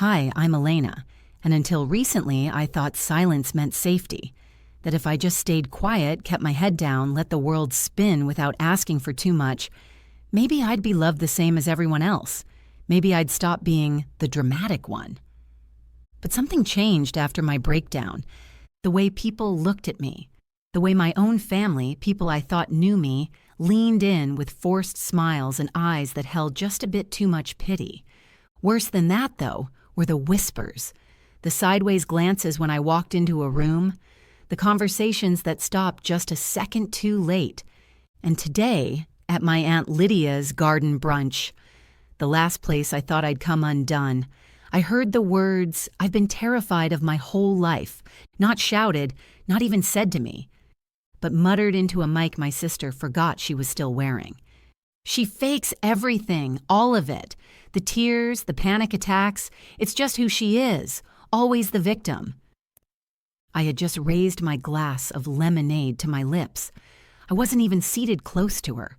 Hi, I'm Elena, and until recently I thought silence meant safety, that if I just stayed quiet, kept my head down, let the world spin without asking for too much, maybe I'd be loved the same as everyone else. Maybe I'd stop being the dramatic one. But something changed after my breakdown. The way people looked at me, the way my own family, people I thought knew me, leaned in with forced smiles and eyes that held just a bit too much pity. Worse than that, though, were the whispers, the sideways glances when I walked into a room, the conversations that stopped just a second too late. And today, at my Aunt Lydia's garden brunch, the last place I thought I'd come undone, I heard the words I've been terrified of my whole life, not shouted, not even said to me, but muttered into a mic my sister forgot she was still wearing. She fakes everything, all of it. The tears, the panic attacks, it's just who she is, always the victim. I had just raised my glass of lemonade to my lips. I wasn't even seated close to her.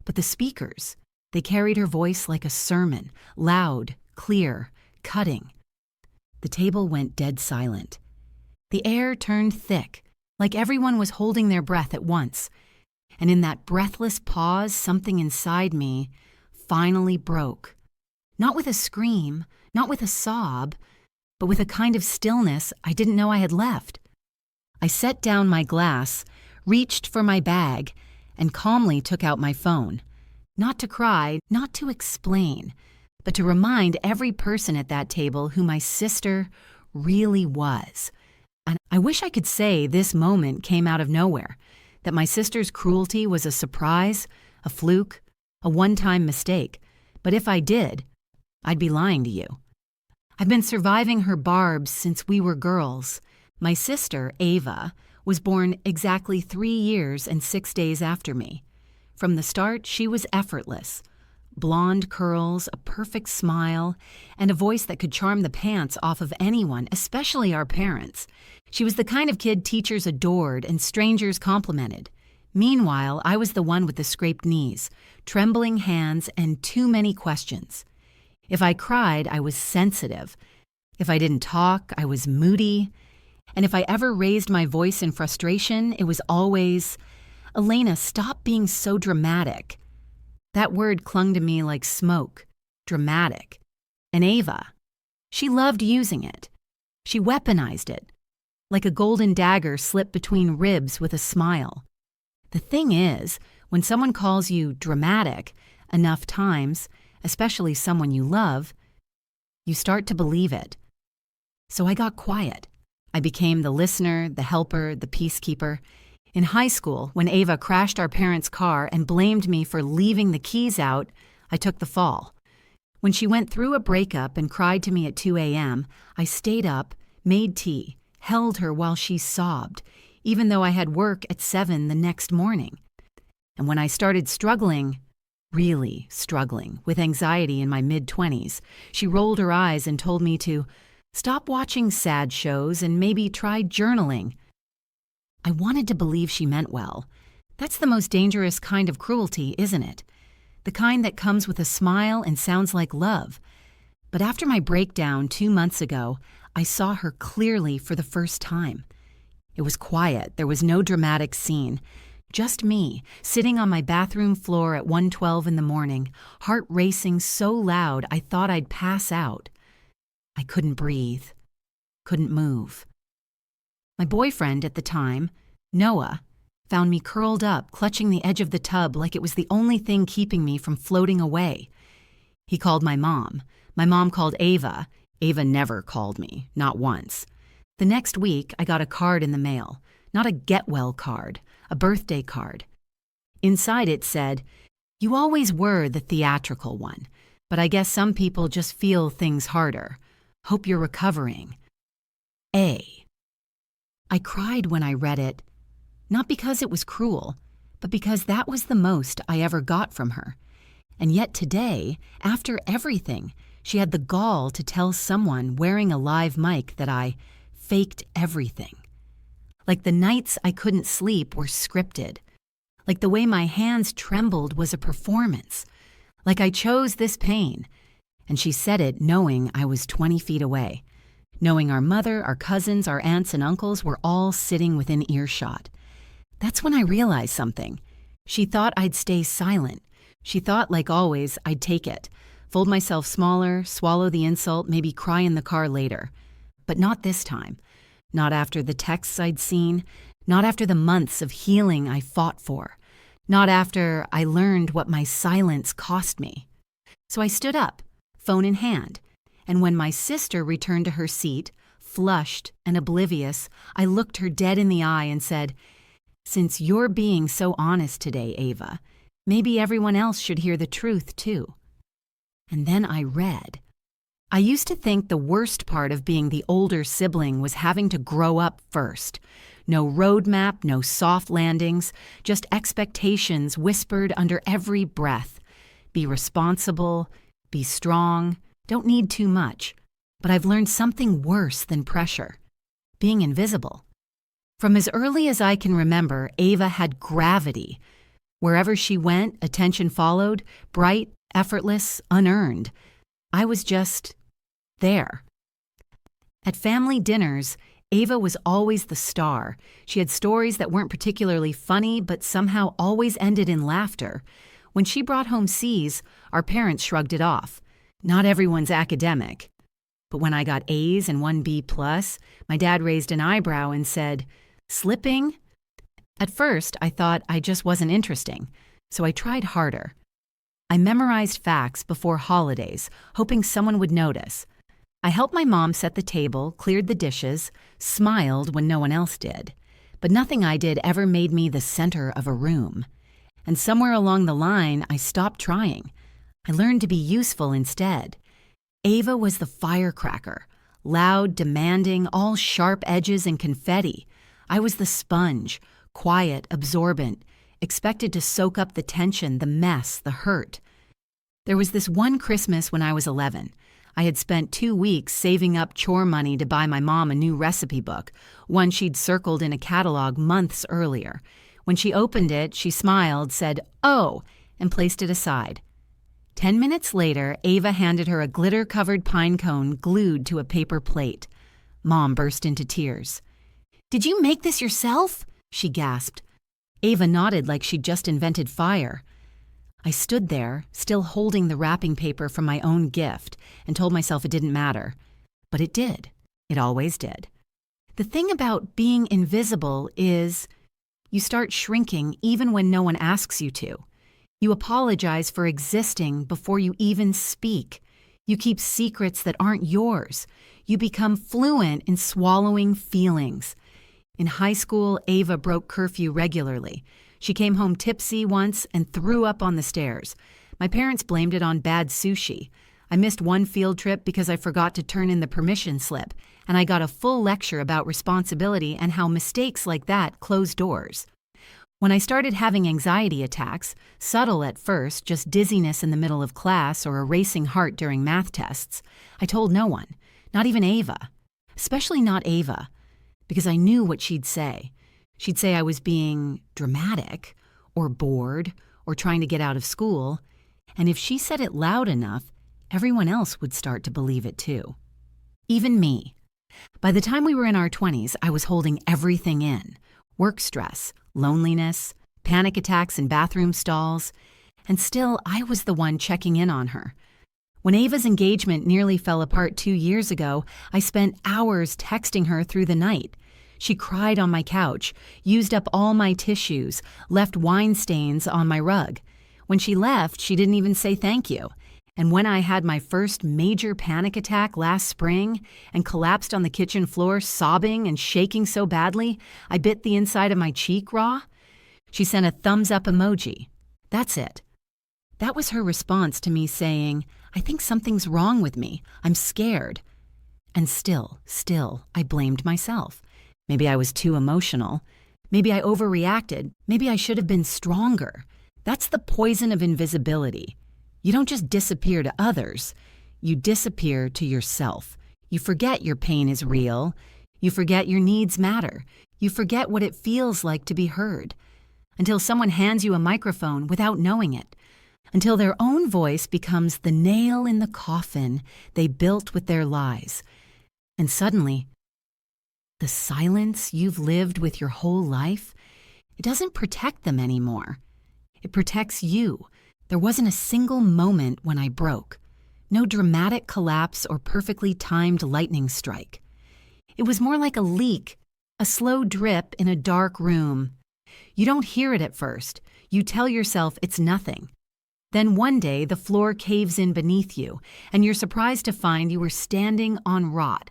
But the speakers, they carried her voice like a sermon, loud, clear, cutting. The table went dead silent. The air turned thick, like everyone was holding their breath at once. And in that breathless pause, something inside me finally broke. Not with a scream, not with a sob, but with a kind of stillness I didn't know I had left. I set down my glass, reached for my bag, and calmly took out my phone. Not to cry, not to explain, but to remind every person at that table who my sister really was. And I wish I could say this moment came out of nowhere, that my sister's cruelty was a surprise, a fluke, a one-time mistake. But if I did, I'd be lying to you. I've been surviving her barbs since we were girls. My sister, Ava, was born exactly 3 years and 6 days after me. From the start, she was effortless. Blonde curls, a perfect smile, and a voice that could charm the pants off of anyone, especially our parents. She was the kind of kid teachers adored and strangers complimented. Meanwhile, I was the one with the scraped knees, trembling hands, and too many questions. If I cried, I was sensitive. If I didn't talk, I was moody. And if I ever raised my voice in frustration, it was always, "Elena, stop being so dramatic." That word clung to me like smoke. Dramatic. And Ava, she loved using it. She weaponized it, like a golden dagger slipped between ribs with a smile. The thing is, when someone calls you dramatic enough times, especially someone you love, you start to believe it. So I got quiet. I became the listener, the helper, the peacekeeper. In high school, when Ava crashed our parents' car and blamed me for leaving the keys out, I took the fall. When she went through a breakup and cried to me at 2 a.m., I stayed up, made tea, held her while she sobbed, even though I had work at 7 the next morning. And when I started struggling, really struggling, with anxiety in my mid-20s, she rolled her eyes and told me to stop watching sad shows and maybe try journaling. I wanted to believe she meant well. That's the most dangerous kind of cruelty, isn't it? The kind that comes with a smile and sounds like love. But after my breakdown 2 months ago, I saw her clearly for the first time. It was quiet. There was no dramatic scene. Just me, sitting on my bathroom floor at 1:12 in the morning, heart racing so loud I thought I'd pass out. I couldn't breathe, couldn't move. My boyfriend at the time, Noah, found me curled up, clutching the edge of the tub like it was the only thing keeping me from floating away. He called my mom. My mom called Ava. Ava never called me, not once. The next week, I got a card in the mail. Not a get-well card, a birthday card. Inside it said, "You always were the theatrical one, but I guess some people just feel things harder. Hope you're recovering. A." I cried when I read it, not because it was cruel, but because that was the most I ever got from her. And yet today, after everything, she had the gall to tell someone wearing a live mic that I faked everything. Like the nights I couldn't sleep were scripted. Like the way my hands trembled was a performance. Like I chose this pain. And she said it knowing I was 20 feet away, knowing our mother, our cousins, our aunts and uncles were all sitting within earshot. That's when I realized something. She thought I'd stay silent. She thought, like always, I'd take it, fold myself smaller, swallow the insult, maybe cry in the car later. But not this time. Not after the texts I'd seen. Not after the months of healing I fought for. Not after I learned what my silence cost me. So I stood up, phone in hand, and when my sister returned to her seat, flushed and oblivious, I looked her dead in the eye and said, "Since you're being so honest today, Ava, maybe everyone else should hear the truth too." And then I read. I used to think the worst part of being the older sibling was having to grow up first. No roadmap, no soft landings, just expectations whispered under every breath. Be responsible, be strong, don't need too much. But I've learned something worse than pressure. Being invisible. From as early as I can remember, Ava had gravity. Wherever she went, attention followed, bright, effortless, unearned. I was just there. At family dinners, Ava was always the star. She had stories that weren't particularly funny, but somehow always ended in laughter. When she brought home C's, our parents shrugged it off. Not everyone's academic. But when I got A's and 1 B+, my dad raised an eyebrow and said, "Slipping?" At first, I thought I just wasn't interesting, so I tried harder. I memorized facts before holidays, hoping someone would notice. I helped my mom set the table, cleared the dishes, smiled when no one else did. But nothing I did ever made me the center of a room. And somewhere along the line, I stopped trying. I learned to be useful instead. Ava was the firecracker, loud, demanding, all sharp edges and confetti. I was the sponge, quiet, absorbent, expected to soak up the tension, the mess, the hurt. There was this one Christmas when I was 11. I had spent 2 weeks saving up chore money to buy my mom a new recipe book, one she'd circled in a catalog months earlier. When she opened it, she smiled, said, "Oh," and placed it aside. 10 minutes later, Ava handed her a glitter-covered pine cone glued to a paper plate. Mom burst into tears. "Did you make this yourself?" she gasped. Ava nodded like she'd just invented fire. I stood there, still holding the wrapping paper from my own gift, and told myself it didn't matter. But it did. It always did. The thing about being invisible is you start shrinking even when no one asks you to. You apologize for existing before you even speak. You keep secrets that aren't yours. You become fluent in swallowing feelings. In high school, Ava broke curfew regularly. She came home tipsy once and threw up on the stairs. My parents blamed it on bad sushi. I missed one field trip because I forgot to turn in the permission slip, and I got a full lecture about responsibility and how mistakes like that close doors. When I started having anxiety attacks, subtle at first, just dizziness in the middle of class or a racing heart during math tests, I told no one, not even Ava, especially not Ava, because I knew what she'd say. She'd say I was being dramatic or bored or trying to get out of school, and if she said it loud enough, everyone else would start to believe it too. Even me. By the time we were in our 20s, I was holding everything in. Work stress, loneliness, panic attacks in bathroom stalls, and still I was the one checking in on her. When Ava's engagement nearly fell apart 2 years ago, I spent hours texting her through the night. She cried on my couch, used up all my tissues, left wine stains on my rug. When she left, she didn't even say thank you. And when I had my first major panic attack last spring and collapsed on the kitchen floor sobbing and shaking so badly I bit the inside of my cheek raw, she sent a thumbs up emoji. That's it. That was her response to me saying, "I think something's wrong with me. I'm scared." And still, I blamed myself. Maybe I was too emotional. Maybe I overreacted. Maybe I should have been stronger. That's the poison of invisibility. You don't just disappear to others. You disappear to yourself. You forget your pain is real. You forget your needs matter. You forget what it feels like to be heard. Until someone hands you a microphone without knowing it. until their own voice becomes the nail in the coffin they built with their lies. And suddenly, the silence you've lived with your whole life, it doesn't protect them anymore. It protects you. There wasn't a single moment when I broke. No dramatic collapse or perfectly timed lightning strike. It was more like a leak, a slow drip in a dark room. You don't hear it at first. You tell yourself it's nothing. Then one day the floor caves in beneath you, and you're surprised to find you were standing on rot.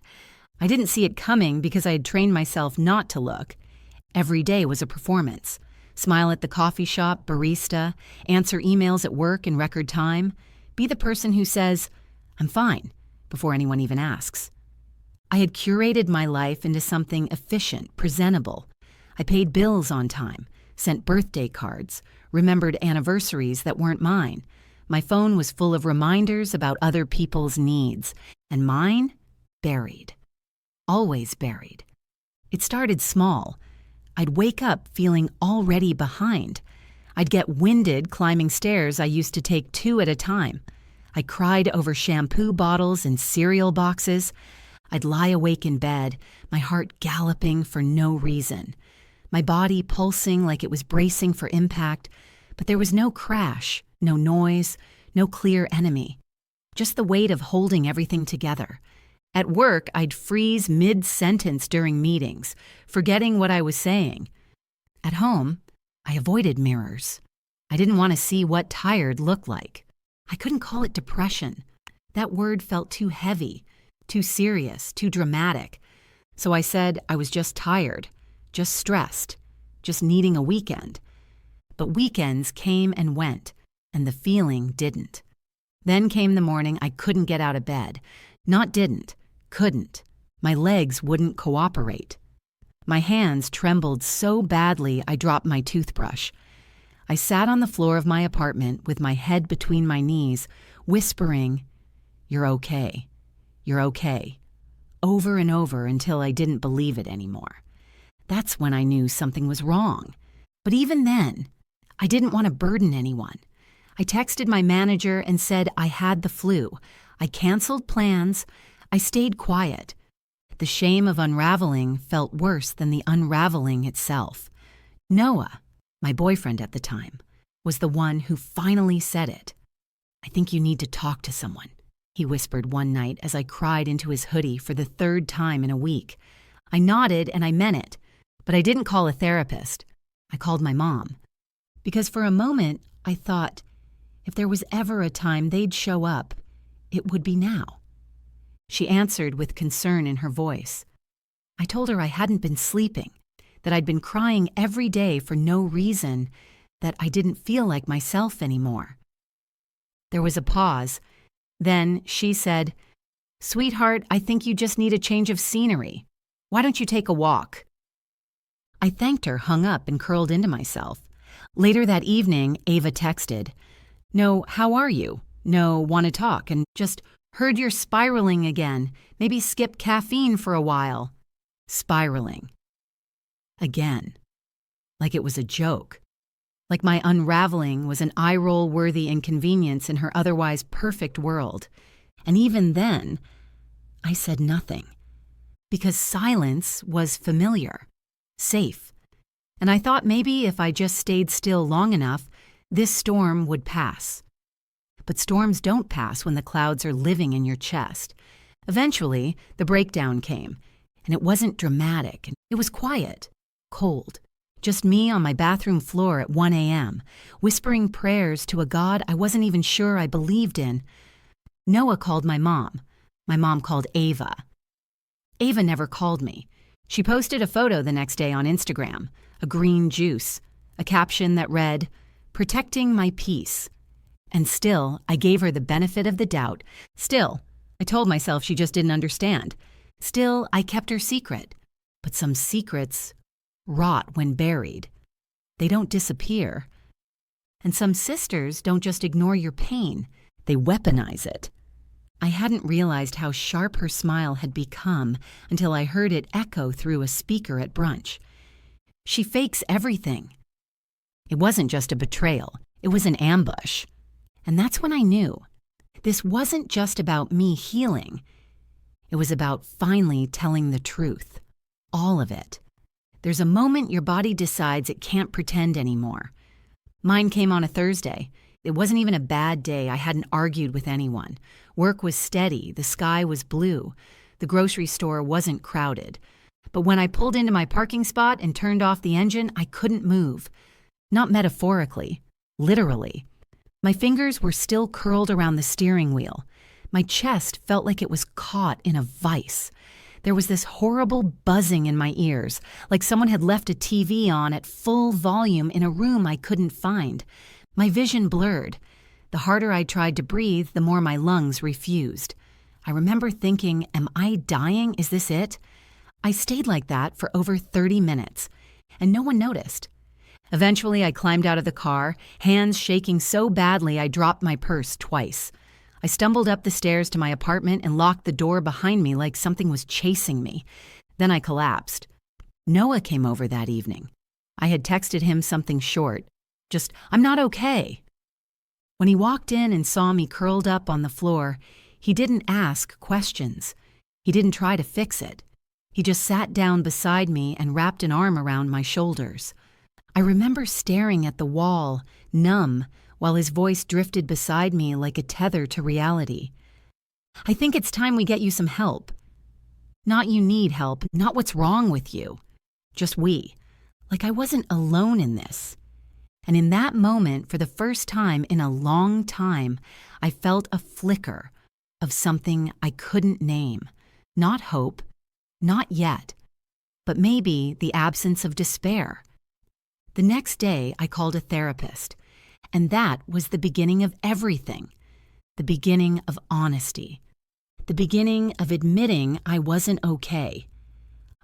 I didn't see it coming because I had trained myself not to look. Every day was a performance. Smile at the coffee shop, barista, answer emails at work in record time. Be the person who says, "I'm fine," before anyone even asks. I had curated my life into something efficient, presentable. I paid bills on time, sent birthday cards, remembered anniversaries that weren't mine. My phone was full of reminders about other people's needs, and mine, buried. Always buried. It started small. I'd wake up feeling already behind. I'd get winded climbing stairs I used to take 2 at a time. I cried over shampoo bottles and cereal boxes. I'd lie awake in bed, my heart galloping for no reason. My body pulsing like it was bracing for impact, but there was no crash, no noise, no clear enemy. Just the weight of holding everything together. At work, I'd freeze mid-sentence during meetings, forgetting what I was saying. At home, I avoided mirrors. I didn't want to see what tired looked like. I couldn't call it depression. That word felt too heavy, too serious, too dramatic. So I said I was just tired, just stressed, just needing a weekend. But weekends came and went, and the feeling didn't. Then came the morning I couldn't get out of bed. Not didn't, couldn't. My legs wouldn't cooperate. My hands trembled so badly I dropped my toothbrush. I sat on the floor of my apartment with my head between my knees, whispering, "You're okay. You're okay," over and over until I didn't believe it anymore. That's when I knew something was wrong. But even then, I didn't want to burden anyone. I texted my manager and said I had the flu. I canceled plans. I stayed quiet. The shame of unraveling felt worse than the unraveling itself. Noah, my boyfriend at the time, was the one who finally said it. "I think you need to talk to someone," he whispered one night as I cried into his hoodie for the 3rd time in a week. I nodded and I meant it, but I didn't call a therapist. I called my mom. Because for a moment, I thought, if there was ever a time they'd show up, it would be now. She answered with concern in her voice. I told her I hadn't been sleeping, that I'd been crying every day for no reason, that I didn't feel like myself anymore. There was a pause. Then she said, "Sweetheart, I think you just need a change of scenery. Why don't you take a walk?" I thanked her, hung up, and curled into myself. Later that evening, Ava texted, "No, how are you? No, want to talk, and just heard you're spiraling again. Maybe skip caffeine for a while." Spiraling. Again. Like it was a joke. Like my unraveling was an eye-roll-worthy inconvenience in her otherwise perfect world. And even then, I said nothing. Because silence was familiar, safe. And I thought maybe if I just stayed still long enough, this storm would pass. But storms don't pass when the clouds are living in your chest. Eventually, the breakdown came, and it wasn't dramatic. It was quiet, cold. Just me on my bathroom floor at 1 a.m., whispering prayers to a God I wasn't even sure I believed in. Noah called my mom. My mom called Ava. Ava never called me. She posted a photo the next day on Instagram, a green juice, a caption that read, "Protecting my peace." And still, I gave her the benefit of the doubt. Still, I told myself she just didn't understand. Still, I kept her secret. But some secrets rot when buried. They don't disappear. And some sisters don't just ignore your pain. They weaponize it. I hadn't realized how sharp her smile had become until I heard it echo through a speaker at brunch. She fakes everything. It wasn't just a betrayal. It was an ambush. And that's when I knew this wasn't just about me healing. It was about finally telling the truth. All of it. There's a moment your body decides it can't pretend anymore. Mine came on a Thursday. It wasn't even a bad day. I hadn't argued with anyone. Work was steady. The sky was blue. The grocery store wasn't crowded. But when I pulled into my parking spot and turned off the engine, I couldn't move. Not metaphorically, literally. My fingers were still curled around the steering wheel. My chest felt like it was caught in a vice. There was this horrible buzzing in my ears, like someone had left a TV on at full volume in a room I couldn't find. My vision blurred. The harder I tried to breathe, the more my lungs refused. I remember thinking, am I dying? Is this it? I stayed like that for over 30 minutes, and no one noticed. Eventually, I climbed out of the car, hands shaking so badly I dropped my purse twice. I stumbled up the stairs to my apartment and locked the door behind me like something was chasing me. Then I collapsed. Noah came over that evening. I had texted him something short. Just, I'm not okay. When he walked in and saw me curled up on the floor, he didn't ask questions. He didn't try to fix it. He just sat down beside me and wrapped an arm around my shoulders. I remember staring at the wall, numb, while his voice drifted beside me like a tether to reality. I think it's time we get you some help. Not you need help, not what's wrong with you. Just we. Like I wasn't alone in this. And in that moment, for the first time in a long time, I felt a flicker of something I couldn't name. Not hope, not yet, but maybe the absence of despair. The next day, I called a therapist, and that was the beginning of everything. The beginning of honesty. The beginning of admitting I wasn't okay.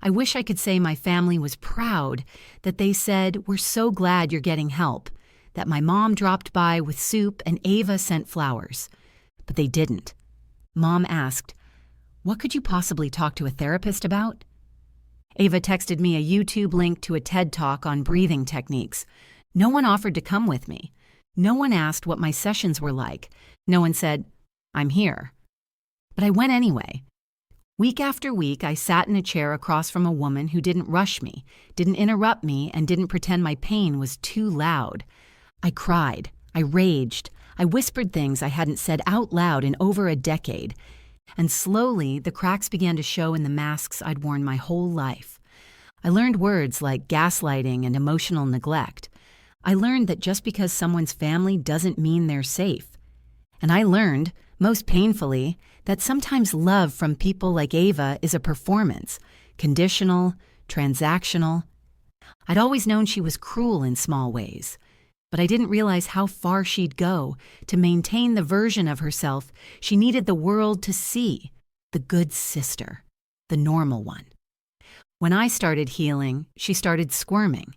I wish I could say my family was proud, that they said, we're so glad you're getting help, that my mom dropped by with soup and Ava sent flowers. But they didn't. Mom asked, what could you possibly talk to a therapist about? Ava texted me a YouTube link to a TED Talk on breathing techniques. No one offered to come with me. No one asked what my sessions were like. No one said, I'm here. But I went anyway. Week after week, I sat in a chair across from a woman who didn't rush me, didn't interrupt me, and didn't pretend my pain was too loud. I cried. I raged. I whispered things I hadn't said out loud in over a decade. And slowly, the cracks began to show in the masks I'd worn my whole life. I learned words like gaslighting and emotional neglect. I learned that just because someone's family doesn't mean they're safe. And I learned, most painfully, that sometimes love from people like Ava is a performance, conditional, transactional. I'd always known she was cruel in small ways, but I didn't realize how far she'd go to maintain the version of herself she needed the world to see, the good sister, the normal one. When I started healing, she started squirming.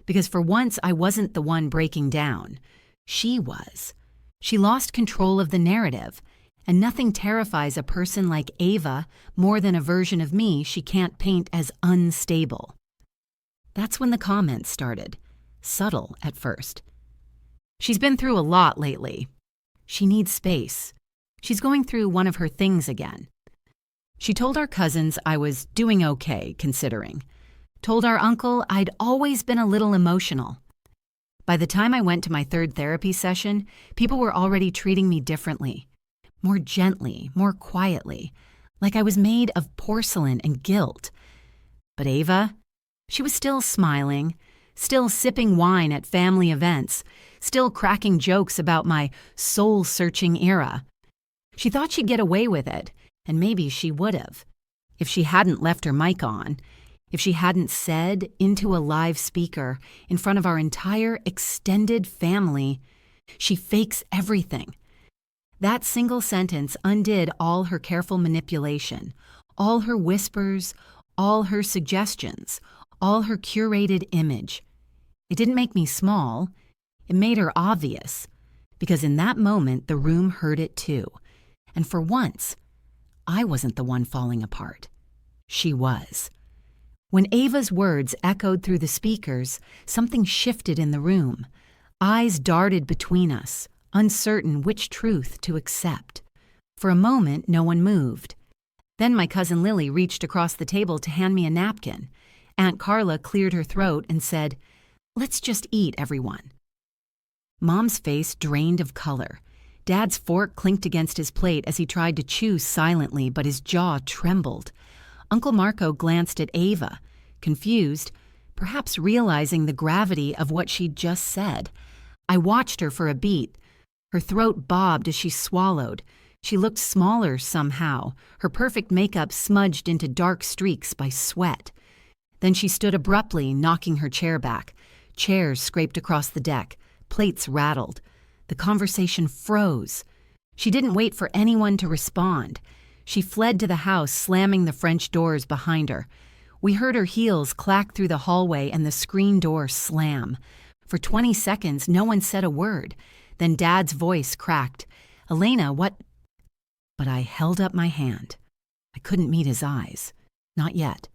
Because for once, I wasn't the one breaking down. She was. She lost control of the narrative, and nothing terrifies a person like Ava more than a version of me she can't paint as unstable. That's when the comments started, subtle at first. She's been through a lot lately. She needs space. She's going through one of her things again. She told our cousins I was doing okay, considering. Told our uncle I'd always been a little emotional. By the time I went to my third therapy session, people were already treating me differently. More gently, more quietly, like I was made of porcelain and guilt. But Ava, she was still smiling, still sipping wine at family events, still cracking jokes about my soul-searching era. She thought she'd get away with it, and maybe she would have, if she hadn't left her mic on, if she hadn't said into a live speaker in front of our entire extended family, she fakes everything. That single sentence undid all her careful manipulation, all her whispers, all her suggestions, all her curated image. It didn't make me small. It made her obvious, because in that moment the room heard it too. And for once, I wasn't the one falling apart. She was. When Ava's words echoed through the speakers, something shifted in the room. Eyes darted between us, uncertain which truth to accept. For a moment, no one moved. Then my cousin Lily reached across the table to hand me a napkin. Aunt Carla cleared her throat and said, "Let's just eat, everyone." Mom's face drained of color. Dad's fork clinked against his plate as he tried to chew silently, but his jaw trembled. Uncle Marco glanced at Ava, confused, perhaps realizing the gravity of what she'd just said. I watched her for a beat. Her throat bobbed as she swallowed. She looked smaller somehow, her perfect makeup smudged into dark streaks by sweat. Then she stood abruptly, knocking her chair back. Chairs scraped across the deck. Plates rattled. The conversation froze. She didn't wait for anyone to respond. She fled to the house, slamming the French doors behind her. We heard her heels clack through the hallway and the screen door slam. For 20 seconds, no one said a word. Then Dad's voice cracked. "Elena, what?" But I held up my hand. I couldn't meet his eyes. Not yet.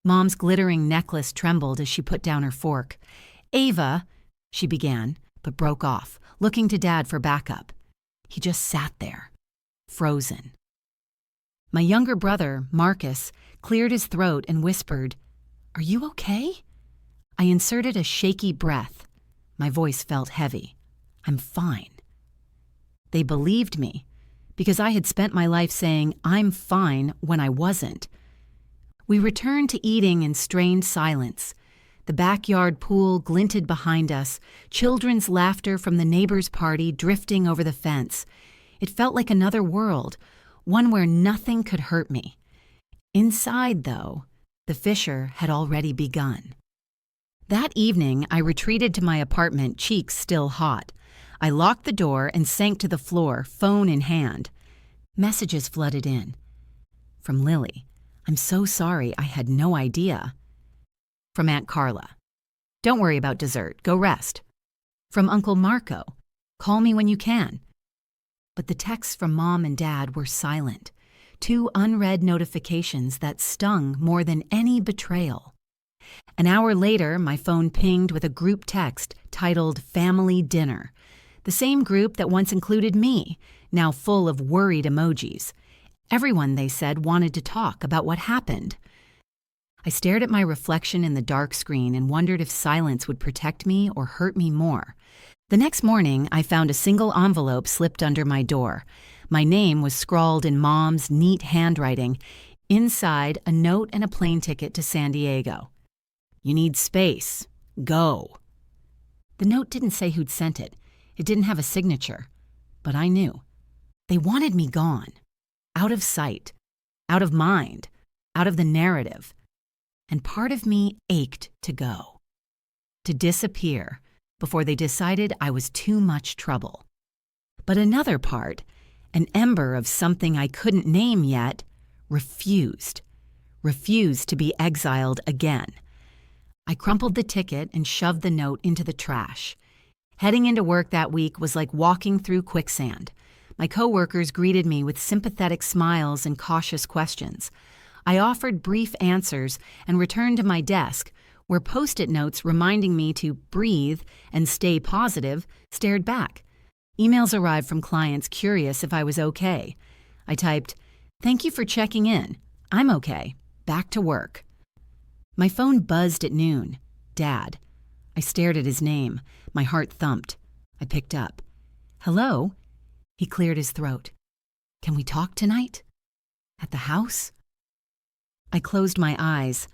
Mom's glittering necklace trembled as she put down her fork. "Ava," she began, but broke off, looking to Dad for backup. He just sat there, frozen. My younger brother, Marcus, cleared his throat and whispered, "Are you okay?" I inserted a shaky breath. My voice felt heavy. "I'm fine." They believed me, because I had spent my life saying, "I'm fine," when I wasn't. We returned to eating in strained silence. The backyard pool glinted behind us, children's laughter from the neighbor's party drifting over the fence. It felt like another world, one where nothing could hurt me. Inside, though, the fissure had already begun. That evening, I retreated to my apartment, cheeks still hot. I locked the door and sank to the floor, phone in hand. Messages flooded in. From Lily, "I'm so sorry, I had no idea." From Aunt Carla, "Don't worry about dessert, go rest." From Uncle Marco, "Call me when you can." But the texts from Mom and Dad were silent. 2 unread notifications that stung more than any betrayal. An hour later, my phone pinged with a group text titled "Family Dinner." The same group that once included me, now full of worried emojis. Everyone, they said, wanted to talk about what happened. I stared at my reflection in the dark screen and wondered if silence would protect me or hurt me more. The next morning, I found a single envelope slipped under my door. My name was scrawled in Mom's neat handwriting. Inside, a note and a plane ticket to San Diego. "You need space. Go." The note didn't say who'd sent it. It didn't have a signature. But I knew. They wanted me gone. Out of sight. Out of mind. Out of the narrative. And part of me ached to go. To disappear before they decided I was too much trouble. But another part, an ember of something I couldn't name yet, refused. Refused to be exiled again. I crumpled the ticket and shoved the note into the trash. Heading into work that week was like walking through quicksand. My coworkers greeted me with sympathetic smiles and cautious questions. I offered brief answers and returned to my desk, where Post-it notes reminding me to breathe and stay positive stared back. Emails arrived from clients curious if I was okay. I typed, "Thank you for checking in. I'm okay. Back to work." My phone buzzed at noon. Dad. I stared at his name. My heart thumped. I picked up. "Hello?" He cleared his throat. "Can we talk tonight? At the house?" I closed my eyes.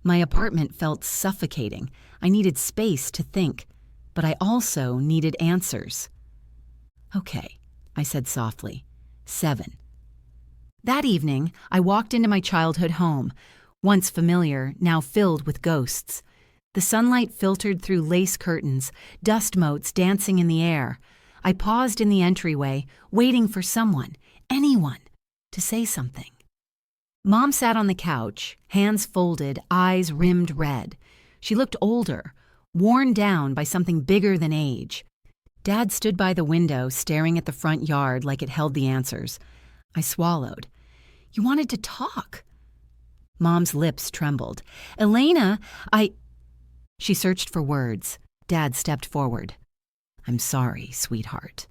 My apartment felt suffocating. I needed space to think, but I also needed answers. "Okay," I said softly. 7. That evening, I walked into my childhood home, once familiar, now filled with ghosts. The sunlight filtered through lace curtains, dust motes dancing in the air. I paused in the entryway, waiting for someone, anyone, to say something. Mom sat on the couch, hands folded, eyes rimmed red. She looked older, worn down by something bigger than age. Dad stood by the window, staring at the front yard like it held the answers. I swallowed. "You wanted to talk." Mom's lips trembled. "Elena, She searched for words. Dad stepped forward. "I'm sorry, sweetheart."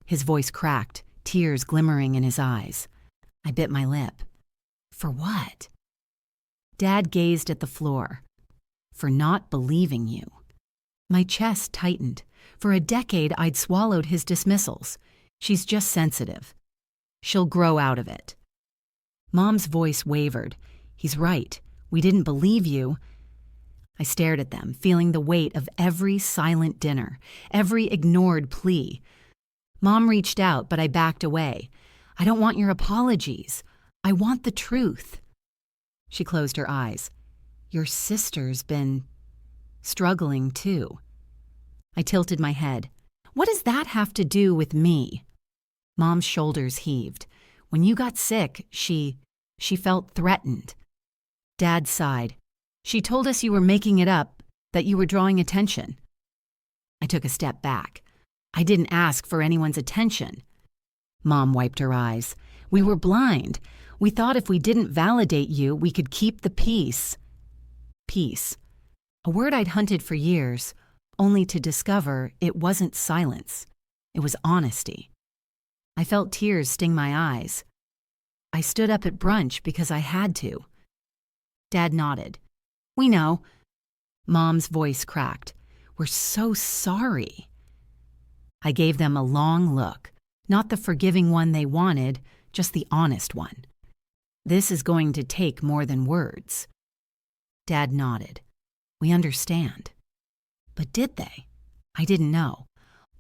His voice cracked, tears glimmering in his eyes. I bit my lip. For what? Dad gazed at the floor. For not believing you. My chest tightened. For a decade, I'd swallowed his dismissals. She's just sensitive. She'll grow out of it. Mom's voice wavered. He's right. We didn't believe you. I stared at them, feeling the weight of every silent dinner, every ignored plea. Mom reached out, but I backed away. I don't want your apologies. I want the truth. She closed her eyes. Your sister's been struggling too. I tilted my head. What does that have to do with me? Mom's shoulders heaved. When you got sick, she felt threatened. Dad sighed. She told us you were making it up, that you were drawing attention. I took a step back. I didn't ask for anyone's attention. Mom wiped her eyes. We were blind. We thought if we didn't validate you, we could keep the peace. Peace. A word I'd hunted for years, only to discover it wasn't silence. It was honesty. I felt tears sting my eyes. I stood up at brunch because I had to. Dad nodded. We know. Mom's voice cracked. We're so sorry. I gave them a long look, not the forgiving one they wanted, just the honest one. This is going to take more than words. Dad nodded. We understand. But did they? I didn't know.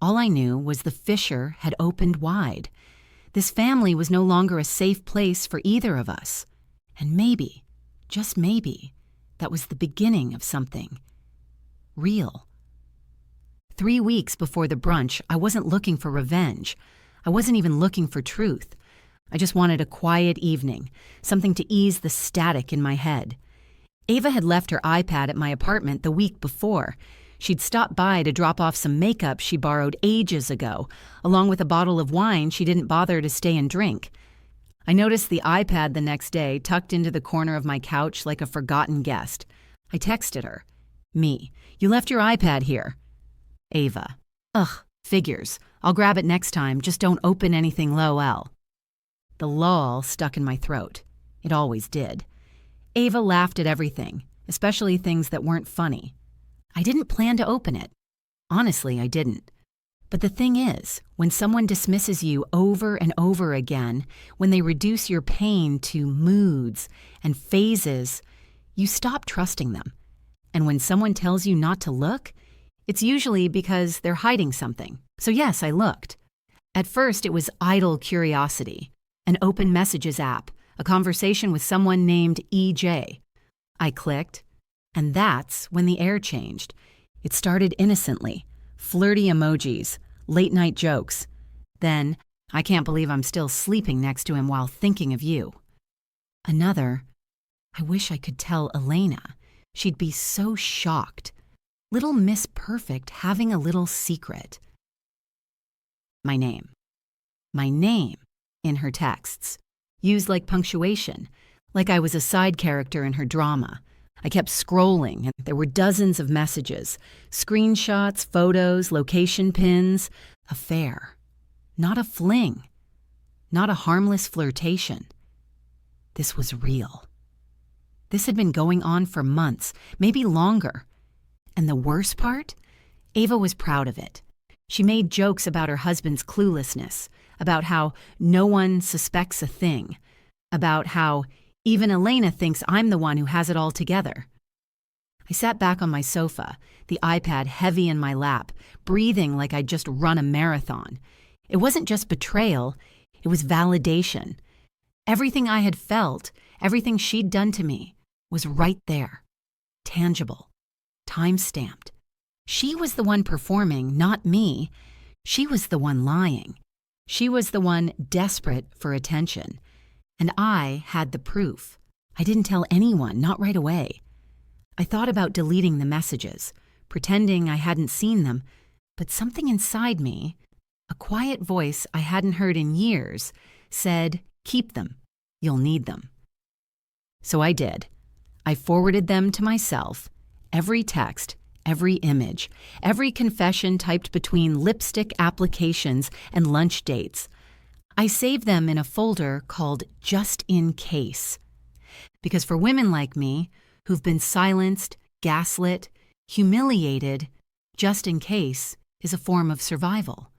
All I knew was the fissure had opened wide. This family was no longer a safe place for either of us. And maybe, just maybe, that was the beginning of something real. 3 weeks before the brunch, I wasn't looking for revenge. I wasn't even looking for truth. I just wanted a quiet evening, something to ease the static in my head. Ava had left her iPad at my apartment the week before. She'd stopped by to drop off some makeup she borrowed ages ago, along with a bottle of wine she didn't bother to stay and drink. I noticed the iPad the next day tucked into the corner of my couch like a forgotten guest. I texted her. Me, you left your iPad here. Ava, ugh, figures. I'll grab it next time, just don't open anything LOL. The lol stuck in my throat. It always did. Ava laughed at everything, especially things that weren't funny. I didn't plan to open it. Honestly, I didn't. But the thing is, when someone dismisses you over and over again, when they reduce your pain to moods and phases, you stop trusting them. And when someone tells you not to look, it's usually because they're hiding something. So yes, I looked. At first, it was idle curiosity, an open messages app, a conversation with someone named EJ. I clicked, and that's when the air changed. It started innocently. Flirty emojis, late-night jokes. Then, I can't believe I'm still sleeping next to him while thinking of you. Another, I wish I could tell Elena. She'd be so shocked. Little Miss Perfect having a little secret. My name. My name in her texts. Used like punctuation, like I was a side character in her drama. I kept scrolling, and there were dozens of messages, screenshots, photos, location pins. Affair. Not a fling. Not a harmless flirtation. This was real. This had been going on for months, maybe longer. And the worst part? Ava was proud of it. She made jokes about her husband's cluelessness, about how no one suspects a thing, about how even Elena thinks I'm the one who has it all together. I sat back on my sofa, the iPad heavy in my lap, breathing like I'd just run a marathon. It wasn't just betrayal, it was validation. Everything I had felt, everything she'd done to me, was right there. Tangible. Time-stamped. She was the one performing, not me. She was the one lying. She was the one desperate for attention. And I had the proof. I didn't tell anyone, not right away. I thought about deleting the messages, pretending I hadn't seen them, but something inside me, a quiet voice I hadn't heard in years, said, keep them. You'll need them. So I did. I forwarded them to myself, every text, every image, every confession typed between lipstick applications and lunch dates. I saved them in a folder called Just in Case. Because for women like me, who've been silenced, gaslit, humiliated, just in case is a form of survival.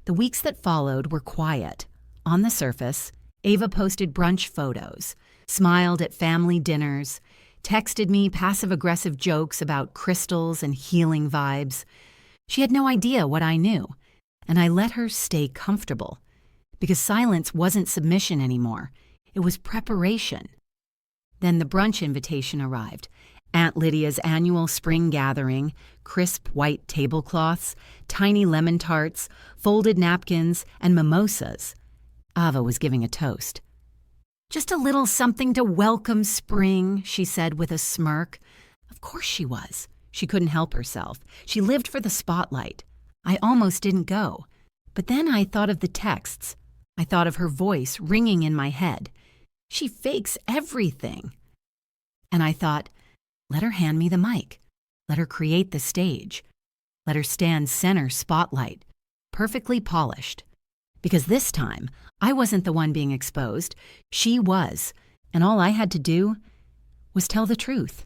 The weeks that followed were quiet. On the surface, Ava posted brunch photos, smiled at family dinners, texted me passive-aggressive jokes about crystals and healing vibes. She had no idea what I knew, and I let her stay comfortable. Because silence wasn't submission anymore. It was preparation. Then the brunch invitation arrived. Aunt Lydia's annual spring gathering, crisp white tablecloths, tiny lemon tarts, folded napkins, and mimosas. Ava was giving a toast. "Just a little something to welcome spring," she said with a smirk. Of course she was. She couldn't help herself. She lived for the spotlight. I almost didn't go. But then I thought of the texts. I thought of her voice ringing in my head. She fakes everything. And I thought, let her hand me the mic. Let her create the stage. Let her stand center spotlight, perfectly polished. Because this time, I wasn't the one being exposed. She was. And all I had to do was tell the truth.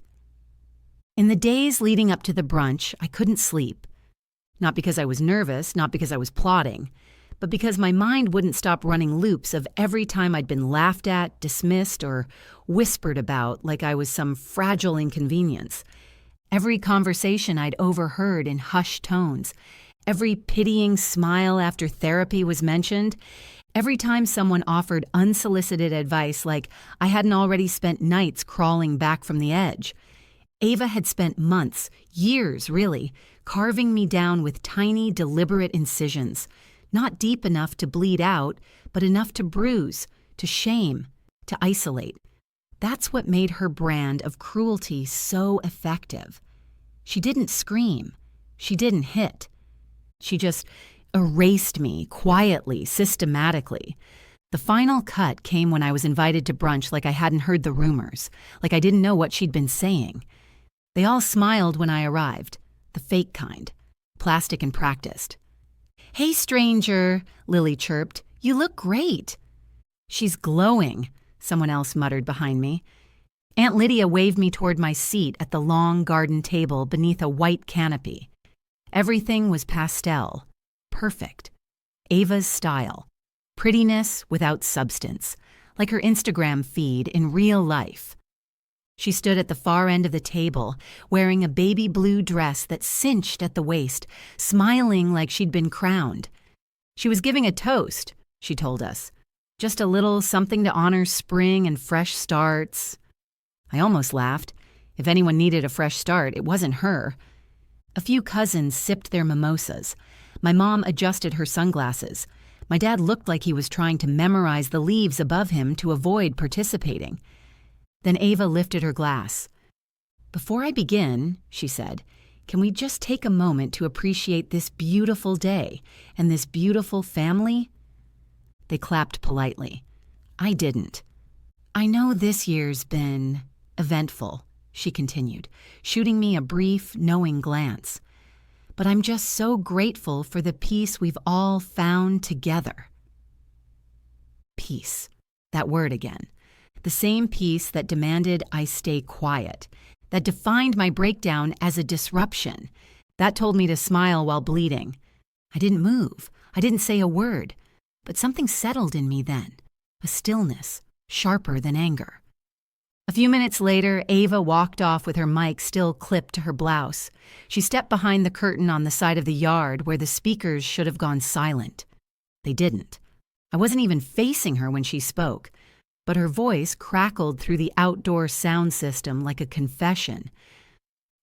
In the days leading up to the brunch, I couldn't sleep. Not because I was nervous, not because I was plotting, but because my mind wouldn't stop running loops of every time I'd been laughed at, dismissed, or whispered about like I was some fragile inconvenience. Every conversation I'd overheard in hushed tones, every pitying smile after therapy was mentioned, every time someone offered unsolicited advice like I hadn't already spent nights crawling back from the edge. Ava had spent months, years really, carving me down with tiny, deliberate incisions. Not deep enough to bleed out, but enough to bruise, to shame, to isolate. That's what made her brand of cruelty so effective. She didn't scream. She didn't hit. She just erased me quietly, systematically. The final cut came when I was invited to brunch like I hadn't heard the rumors, like I didn't know what she'd been saying. They all smiled when I arrived, the fake kind, plastic and practiced. "Hey, stranger," Lily chirped. "You look great." "She's glowing," someone else muttered behind me. Aunt Lydia waved me toward my seat at the long garden table beneath a white canopy. Everything was pastel. Perfect. Ava's style. Prettiness without substance, like her Instagram feed in real life. She stood at the far end of the table, wearing a baby blue dress that cinched at the waist, smiling like she'd been crowned. She was giving a toast, she told us. Just a little something to honor spring and fresh starts. I almost laughed. If anyone needed a fresh start, it wasn't her. A few cousins sipped their mimosas. My mom adjusted her sunglasses. My dad looked like he was trying to memorize the leaves above him to avoid participating. Then Ava lifted her glass. "Before I begin," she said, "can we just take a moment to appreciate this beautiful day and this beautiful family?" They clapped politely. I didn't. "I know this year's been eventful," she continued, shooting me a brief, knowing glance. "But I'm just so grateful for the peace we've all found together." Peace. That word again. The same peace that demanded I stay quiet, that defined my breakdown as a disruption, that told me to smile while bleeding. I didn't move. I didn't say a word. But something settled in me then, a stillness, sharper than anger. A few minutes later, Ava walked off with her mic still clipped to her blouse. She stepped behind the curtain on the side of the yard where the speakers should have gone silent. They didn't. I wasn't even facing her when she spoke. But her voice crackled through the outdoor sound system like a confession.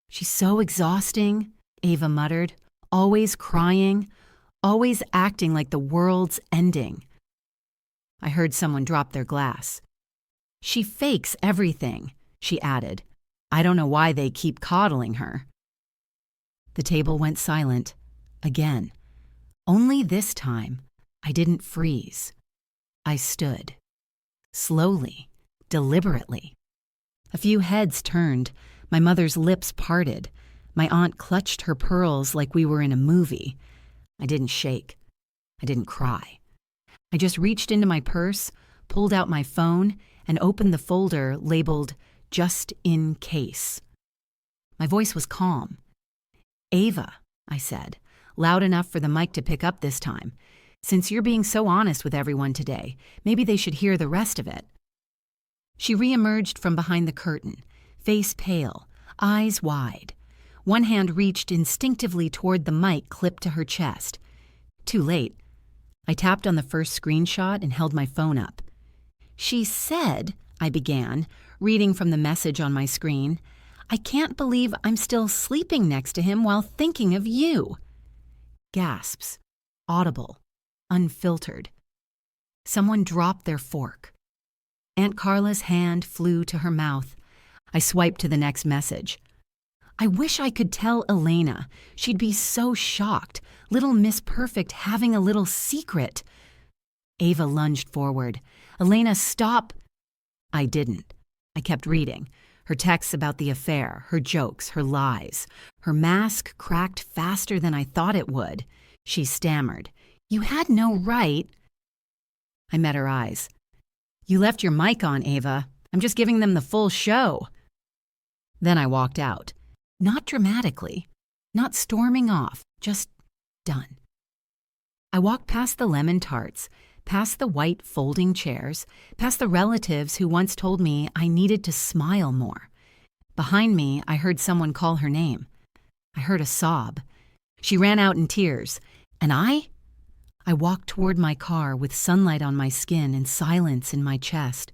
"She's so exhausting," Ava muttered, "always crying, always acting like the world's ending." I heard someone drop their glass. "She fakes everything," she added. "I don't know why they keep coddling her." The table went silent. Again. Only this time, I didn't freeze. I stood. Slowly, deliberately. A few heads turned. My mother's lips parted. My aunt clutched her pearls like we were in a movie. I didn't shake. I didn't cry. I just reached into my purse, pulled out my phone, and opened the folder labeled "Just in Case." My voice was calm. "Ava," I said, loud enough for the mic to pick up this time, "since you're being so honest with everyone today, maybe they should hear the rest of it." She reemerged from behind the curtain, face pale, eyes wide. One hand reached instinctively toward the mic clipped to her chest. Too late. I tapped on the first screenshot and held my phone up. "She said," I began, reading from the message on my screen, "I can't believe I'm still sleeping next to him while thinking of you." Gasps. Audible. Unfiltered. Someone dropped their fork. Aunt Carla's hand flew to her mouth. I swiped to the next message. "I wish I could tell Elena. She'd be so shocked. Little Miss Perfect having a little secret." Ava lunged forward. "Elena, stop." I didn't. I kept reading. Her texts about the affair, her jokes, her lies. Her mask cracked faster than I thought it would. She stammered. "You had no right." I met her eyes. "You left your mic on, Ava. I'm just giving them the full show." Then I walked out. Not dramatically, not storming off, just done. I walked past the lemon tarts, past the white folding chairs, past the relatives who once told me I needed to smile more. Behind me, I heard someone call her name. I heard a sob. She ran out in tears. And I walked toward my car with sunlight on my skin and silence in my chest.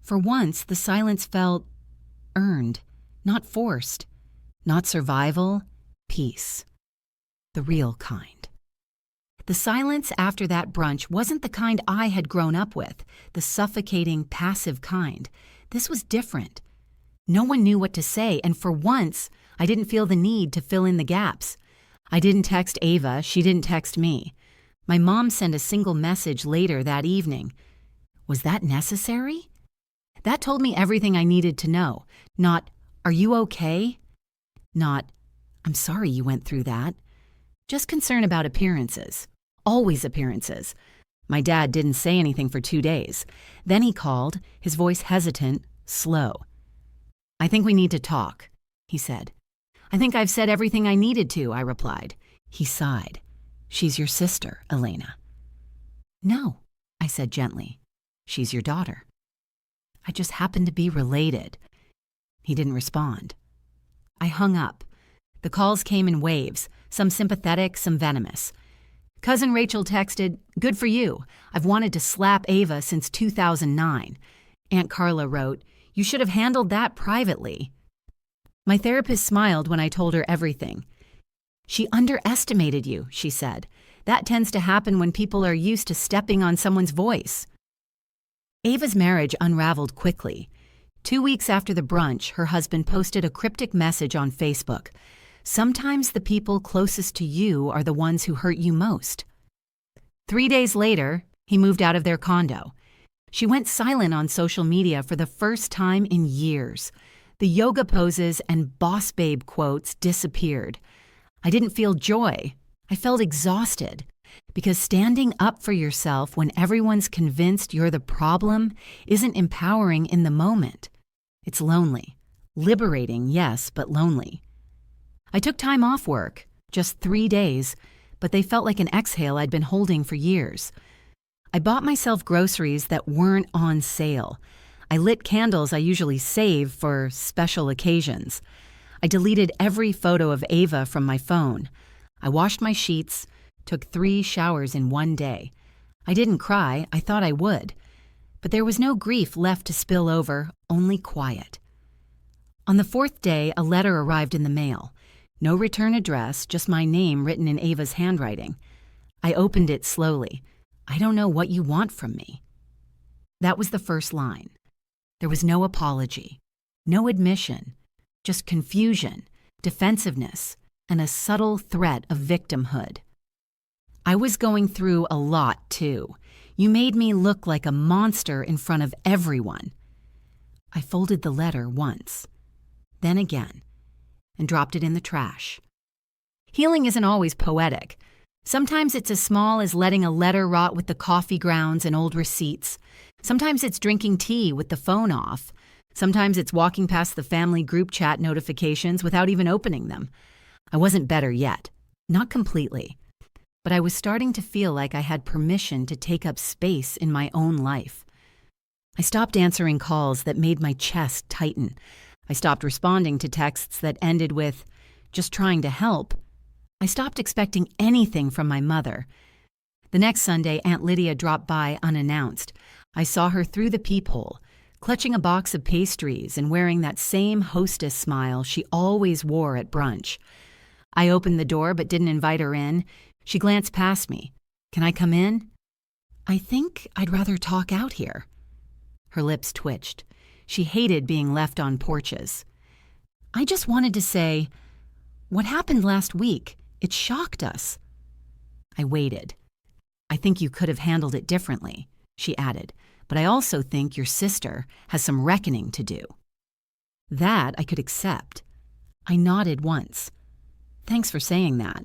For once, the silence felt earned, not forced. Not survival, peace. The real kind. The silence after that brunch wasn't the kind I had grown up with, the suffocating, passive kind. This was different. No one knew what to say, and for once, I didn't feel the need to fill in the gaps. I didn't text Ava, she didn't text me. My mom sent a single message later that evening. Was that necessary? That told me everything I needed to know. Not, "Are you okay?" Not, "I'm sorry you went through that." Just concern about appearances. Always appearances. My dad didn't say anything for 2 days. Then he called, his voice hesitant, slow. "I think we need to talk," he said. "I think I've said everything I needed to," I replied. He sighed. "She's your sister, Elena." "No," I said gently. "She's your daughter." "I just happen to be related." He didn't respond. I hung up. The calls came in waves, some sympathetic, some venomous. Cousin Rachel texted, "Good for you. I've wanted to slap Ava since 2009. Aunt Carla wrote, "You should have handled that privately." My therapist smiled when I told her everything. "She underestimated you," she said. "That tends to happen when people are used to stepping on someone's voice." Ava's marriage unraveled quickly. 2 weeks after the brunch, her husband posted a cryptic message on Facebook. "Sometimes the people closest to you are the ones who hurt you most." 3 days later, he moved out of their condo. She went silent on social media for the first time in years. The yoga poses and boss babe quotes disappeared. I didn't feel joy. I felt exhausted. Because standing up for yourself when everyone's convinced you're the problem isn't empowering in the moment. It's lonely. Liberating, yes, but lonely. I took time off work, just 3 days, but they felt like an exhale I'd been holding for years. I bought myself groceries that weren't on sale. I lit candles I usually save for special occasions. I deleted every photo of Ava from my phone. I washed my sheets, took 3 showers in 1 day. I didn't cry, I thought I would. But there was no grief left to spill over, only quiet. On the 4th day, a letter arrived in the mail. No return address, just my name written in Ava's handwriting. I opened it slowly. "I don't know what you want from me." That was the first line. There was no apology, no admission, just confusion, defensiveness, and a subtle threat of victimhood. I was going through a lot, too. You made me look like a monster in front of everyone. I folded the letter once, then again, and dropped it in the trash. Healing isn't always poetic. Sometimes it's as small as letting a letter rot with the coffee grounds and old receipts. Sometimes it's drinking tea with the phone off. Sometimes it's walking past the family group chat notifications without even opening them. I wasn't better yet. Not completely. But I was starting to feel like I had permission to take up space in my own life. I stopped answering calls that made my chest tighten. I stopped responding to texts that ended with, "just trying to help." I stopped expecting anything from my mother. The next Sunday, Aunt Lydia dropped by unannounced. I saw her through the peephole, clutching a box of pastries and wearing that same hostess smile she always wore at brunch. I opened the door but didn't invite her in. She glanced past me. "Can I come in?" "I think I'd rather talk out here." Her lips twitched. She hated being left on porches. "I just wanted to say, what happened last week? It shocked us." I waited. "I think you could have handled it differently," she added, "but I also think your sister has some reckoning to do." That I could accept. I nodded once. "Thanks for saying that."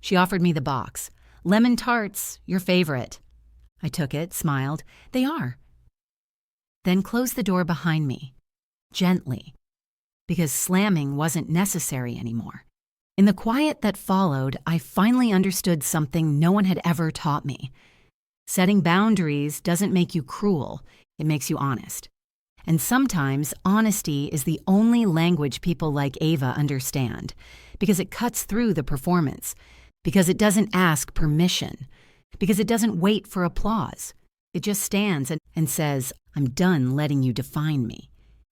She offered me the box. "Lemon tarts, your favorite." I took it, smiled. "They are." Then closed the door behind me, gently, because slamming wasn't necessary anymore. In the quiet that followed, I finally understood something no one had ever taught me. Setting boundaries doesn't make you cruel, it makes you honest. And sometimes honesty is the only language people like Ava understand, because it cuts through the performance, because it doesn't ask permission, because it doesn't wait for applause. It just stands and says, "I'm done letting you define me."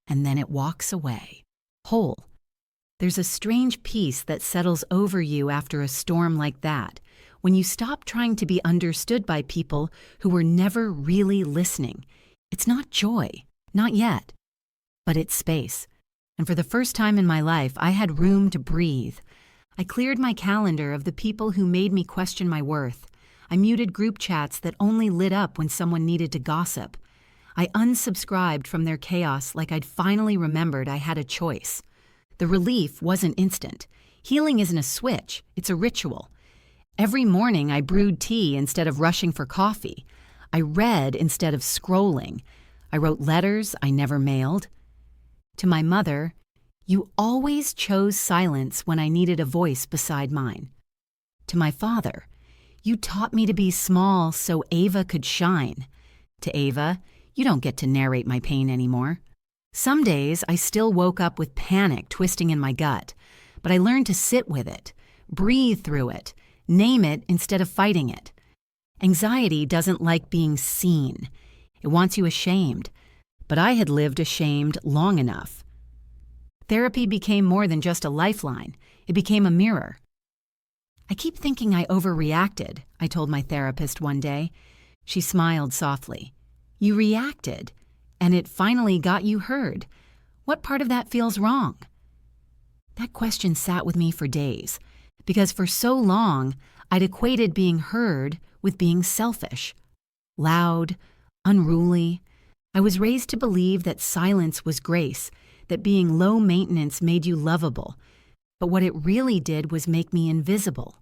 And then it walks away, whole. There's a strange peace that settles over you after a storm like that, when you stop trying to be understood by people who were never really listening. It's not joy, not yet, but it's space. And for the first time in my life, I had room to breathe. I cleared my calendar of the people who made me question my worth. I muted group chats that only lit up when someone needed to gossip. I unsubscribed from their chaos like I'd finally remembered I had a choice. The relief wasn't instant. Healing isn't a switch, it's a ritual. Every morning I brewed tea instead of rushing for coffee. I read instead of scrolling. I wrote letters I never mailed. To my mother, "You always chose silence when I needed a voice beside mine." To my father, "You taught me to be small so Ava could shine." To Ava, "You don't get to narrate my pain anymore." Some days I still woke up with panic twisting in my gut, but I learned to sit with it, breathe through it, name it instead of fighting it. Anxiety doesn't like being seen. It wants you ashamed, but I had lived ashamed long enough. Therapy became more than just a lifeline. It became a mirror. "I keep thinking I overreacted," I told my therapist one day. She smiled softly. "You reacted, and it finally got you heard. What part of that feels wrong?" That question sat with me for days, because for so long I'd equated being heard with being selfish. Loud, unruly. I was raised to believe that silence was grace, that being low maintenance made you lovable, but what it really did was make me invisible.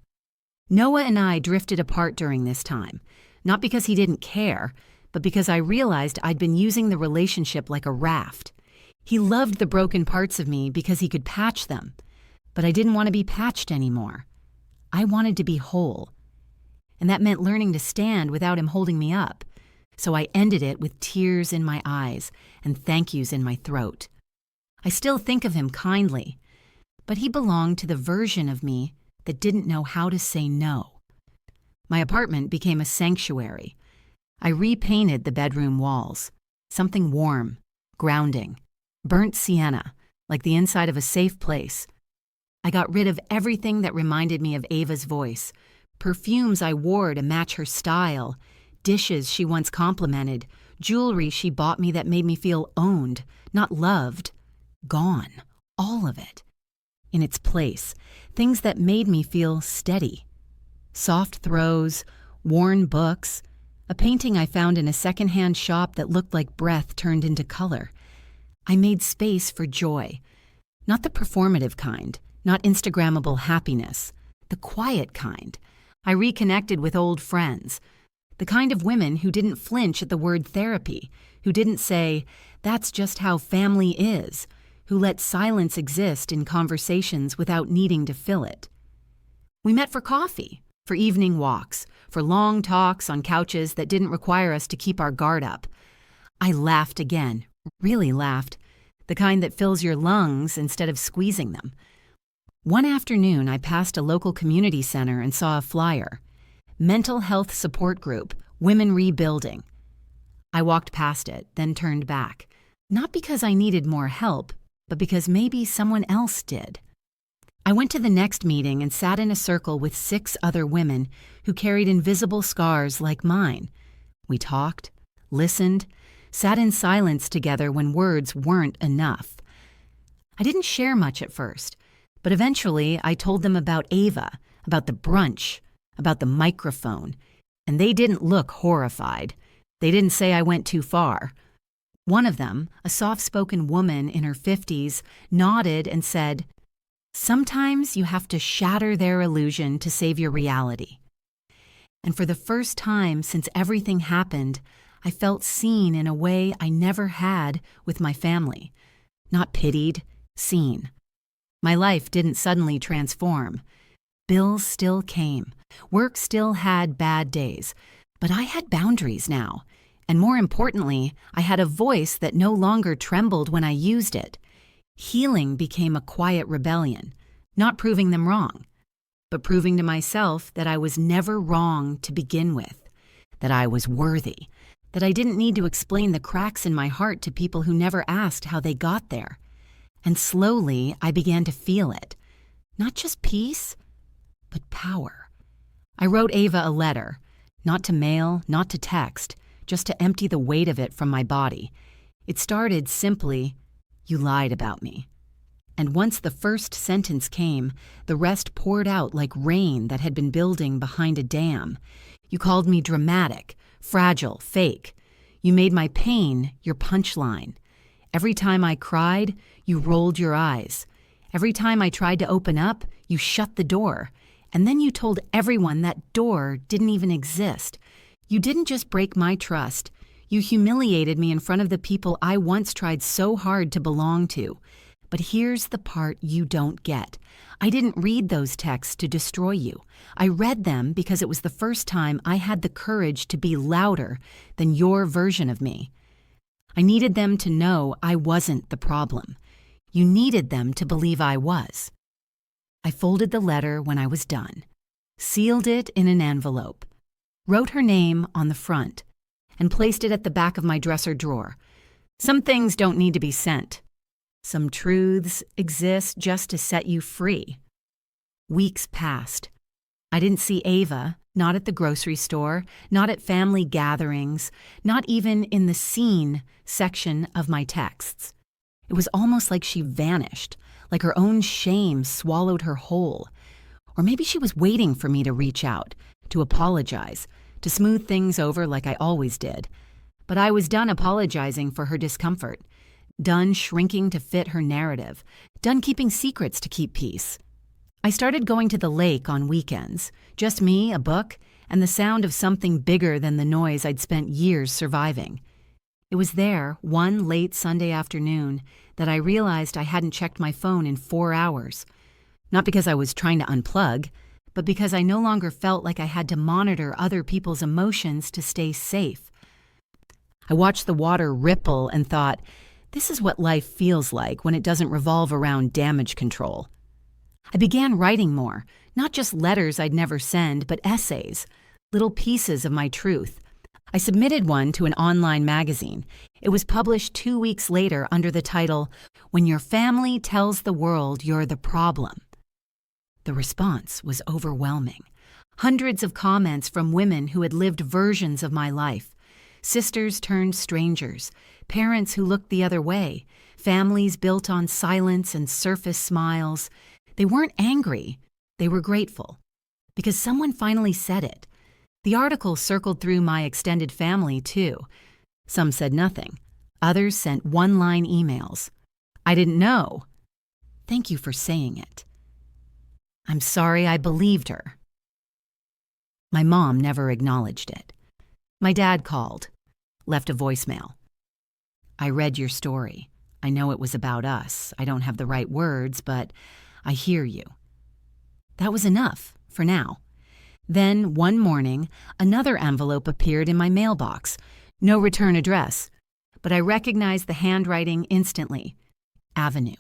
Noah and I drifted apart during this time, not because he didn't care, but because I realized I'd been using the relationship like a raft. He loved the broken parts of me because he could patch them, but I didn't want to be patched anymore. I wanted to be whole. And that meant learning to stand without him holding me up. So I ended it with tears in my eyes and thank yous in my throat. I still think of him kindly, but he belonged to the version of me that didn't know how to say no. My apartment became a sanctuary. I repainted the bedroom walls. Something warm, grounding, burnt sienna, like the inside of a safe place. I got rid of everything that reminded me of Ava's voice, perfumes I wore to match her style, dishes she once complimented, jewelry she bought me that made me feel owned, not loved. Gone, all of it. In its place, things that made me feel steady. Soft throws, worn books, a painting I found in a secondhand shop that looked like breath turned into color. I made space for joy, Not the performative kind, not Instagrammable happiness, the quiet kind. I reconnected with old friends, the kind of women who didn't flinch at the word therapy, who didn't say, "That's just how family is," who let silence exist in conversations without needing to fill it. We met for coffee, for evening walks, for long talks on couches that didn't require us to keep our guard up. I laughed again, really laughed, the kind that fills your lungs instead of squeezing them. One afternoon, I passed a local community center and saw a flyer. Mental Health Support Group, Women Rebuilding. I walked past it, then turned back. Not because I needed more help, but because maybe someone else did. I went to the next meeting and sat in a circle with 6 other women who carried invisible scars like mine. We talked, listened, sat in silence together when words weren't enough. I didn't share much at first, but eventually I told them about Ava, about the brunch, about the microphone, and they didn't look horrified. They didn't say I went too far. One of them, a soft-spoken woman in her 50s, nodded and said, "Sometimes you have to shatter their illusion to save your reality." And for the first time since everything happened, I felt seen in a way I never had with my family. Not pitied, seen. My life didn't suddenly transform. Bills still came. Work still had bad days. But I had boundaries now. And more importantly, I had a voice that no longer trembled when I used it. Healing became a quiet rebellion, not proving them wrong, but proving to myself that I was never wrong to begin with, that I was worthy, that I didn't need to explain the cracks in my heart to people who never asked how they got there. And slowly, I began to feel it. Not just peace, but power. I wrote Ava a letter, not to mail, not to text, just to empty the weight of it from my body. It started simply, "You lied about me." And once the first sentence came, the rest poured out like rain that had been building behind a dam. You called me dramatic, fragile, fake. You made my pain your punchline. Every time I cried, you rolled your eyes. Every time I tried to open up, you shut the door. And then you told everyone that door didn't even exist. You didn't just break my trust. You humiliated me in front of the people I once tried so hard to belong to. But here's the part you don't get. I didn't read those texts to destroy you. I read them because it was the first time I had the courage to be louder than your version of me. I needed them to know I wasn't the problem. You needed them to believe I was. I folded the letter when I was done, sealed it in an envelope, wrote her name on the front, and placed it at the back of my dresser drawer. Some things don't need to be sent. Some truths exist just to set you free. Weeks passed. I didn't see Ava, not at the grocery store, not at family gatherings, not even in the seen section of my texts. It was almost like she vanished, like her own shame swallowed her whole. Or maybe she was waiting for me to reach out, to apologize, to smooth things over like I always did. But I was done apologizing for her discomfort, done shrinking to fit her narrative, done keeping secrets to keep peace. I started going to the lake on weekends, just me, a book, and the sound of something bigger than the noise I'd spent years surviving. It was there, one late Sunday afternoon, that I realized I hadn't checked my phone in 4 hours. Not because I was trying to unplug, but because I no longer felt like I had to monitor other people's emotions to stay safe. I watched the water ripple and thought, this is what life feels like when it doesn't revolve around damage control. I began writing more, not just letters I'd never send, but essays, little pieces of my truth. I submitted one to an online magazine. It was published 2 weeks later under the title, "When Your Family Tells the World You're the Problem." The response was overwhelming. Hundreds of comments from women who had lived versions of my life. Sisters turned strangers, parents who looked the other way, families built on silence and surface smiles. They weren't angry, they were grateful. Because someone finally said it. The article circled through my extended family, too. Some said nothing. Others sent one-line emails. I didn't know. Thank you for saying it. I'm sorry I believed her. My mom never acknowledged it. My dad called, left a voicemail. I read your story. I know it was about us. I don't have the right words, but I hear you. That was enough, for now. Then, one morning, another envelope appeared in my mailbox. No return address, but I recognized the handwriting instantly. Avenue.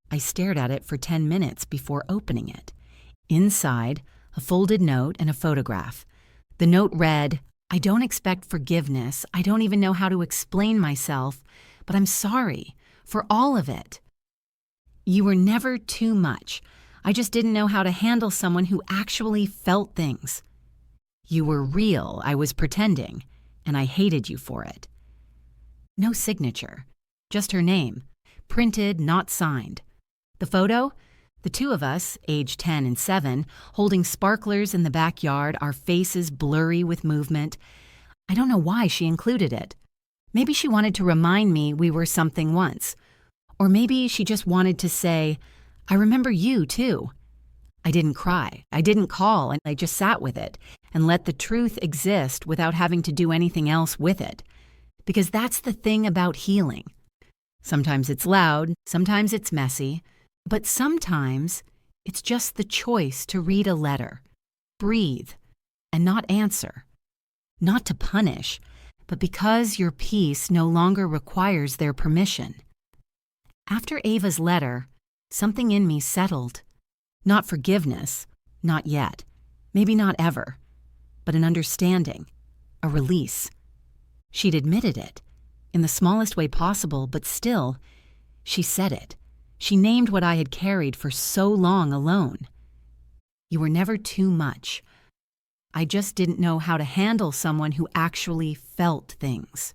I stared at it for 10 minutes before opening it. Inside, a folded note and a photograph. The note read, "I don't expect forgiveness. I don't even know how to explain myself, but I'm sorry for all of it. You were never too much. I just didn't know how to handle someone who actually felt things. You were real. I was pretending, and I hated you for it." No signature, just her name, printed, not signed. The photo? The two of us, age 10 and 7, holding sparklers in the backyard, our faces blurry with movement. I don't know why she included it. Maybe she wanted to remind me we were something once. Or maybe she just wanted to say, "I remember you, too." I didn't cry. I didn't call, and I just sat with it and let the truth exist without having to do anything else with it. Because that's the thing about healing. Sometimes it's loud, sometimes it's messy, but sometimes it's just the choice to read a letter, breathe, and not answer. Not to punish, but because your peace no longer requires their permission. After Ava's letter, something in me settled. Not forgiveness, not yet, maybe not ever, but an understanding, a release. She'd admitted it, in the smallest way possible, but still, she said it. She named what I had carried for so long alone. You were never too much. I just didn't know how to handle someone who actually felt things.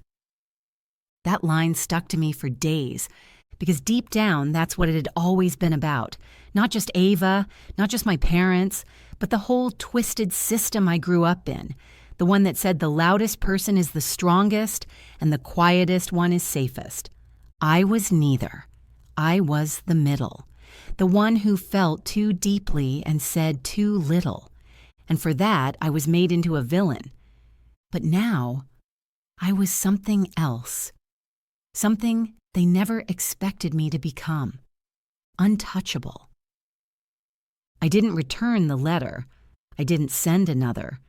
That line stuck to me for days, because deep down, that's what it had always been about. Not just Ava, not just my parents, but the whole twisted system I grew up in. The one that said the loudest person is the strongest and the quietest one is safest. I was neither. I was the middle. The one who felt too deeply and said too little. And for that, I was made into a villain. But now, I was something else. Something they never expected me to become. Untouchable. I didn't return the letter. I didn't send another.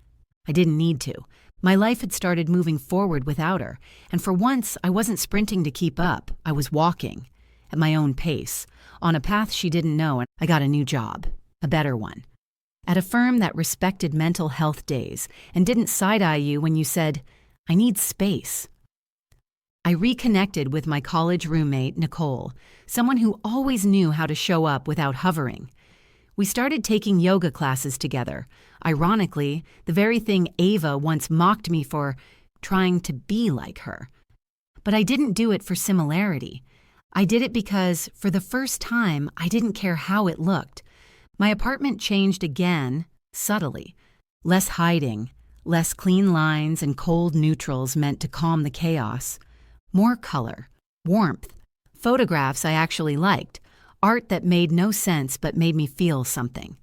I didn't need to. My life had started moving forward without her, and for once I wasn't sprinting to keep up. I was walking, at my own pace, on a path she didn't know, and I got a new job, a better one, at a firm that respected mental health days and didn't side-eye you when you said, "I need space." I reconnected with my college roommate, Nicole, someone who always knew how to show up without hovering. We started taking yoga classes together. Ironically, the very thing Ava once mocked me for, trying to be like her. But I didn't do it for similarity. I did it because, for the first time, I didn't care how it looked. My apartment changed again, subtly. Less hiding, less clean lines and cold neutrals meant to calm the chaos. More color, warmth, photographs I actually liked, art that made no sense but made me feel something.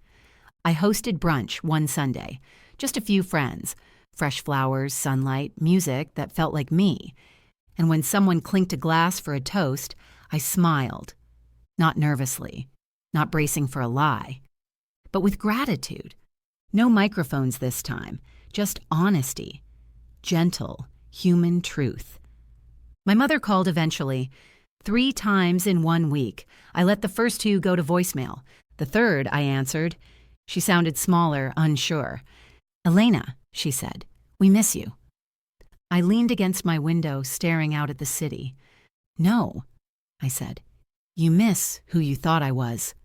I hosted brunch one Sunday, just a few friends, fresh flowers, sunlight, music that felt like me. And when someone clinked a glass for a toast, I smiled. Not nervously, not bracing for a lie, but with gratitude. No microphones this time, just honesty. Gentle, human truth. My mother called eventually. 3 times in 1 week. I let the first 2 go to voicemail. The third, I answered. She sounded smaller, unsure. "Elena," she said, "we miss you." I leaned against my window, staring out at the city. "No," I said. "You miss who you thought I was.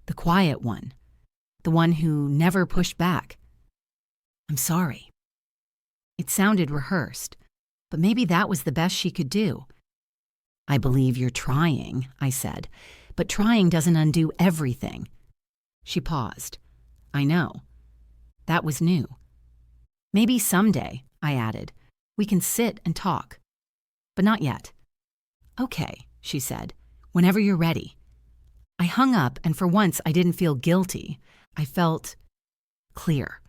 The quiet one. The one who never pushed back. I'm sorry." It sounded rehearsed, but maybe that was the best she could do. "I believe you're trying," I said, "but trying doesn't undo everything." She paused. "I know." That was new. "Maybe someday," I added, "we can sit and talk. But not yet." "Okay," she said, "whenever you're ready." I hung up, and for once I didn't feel guilty. I felt clear.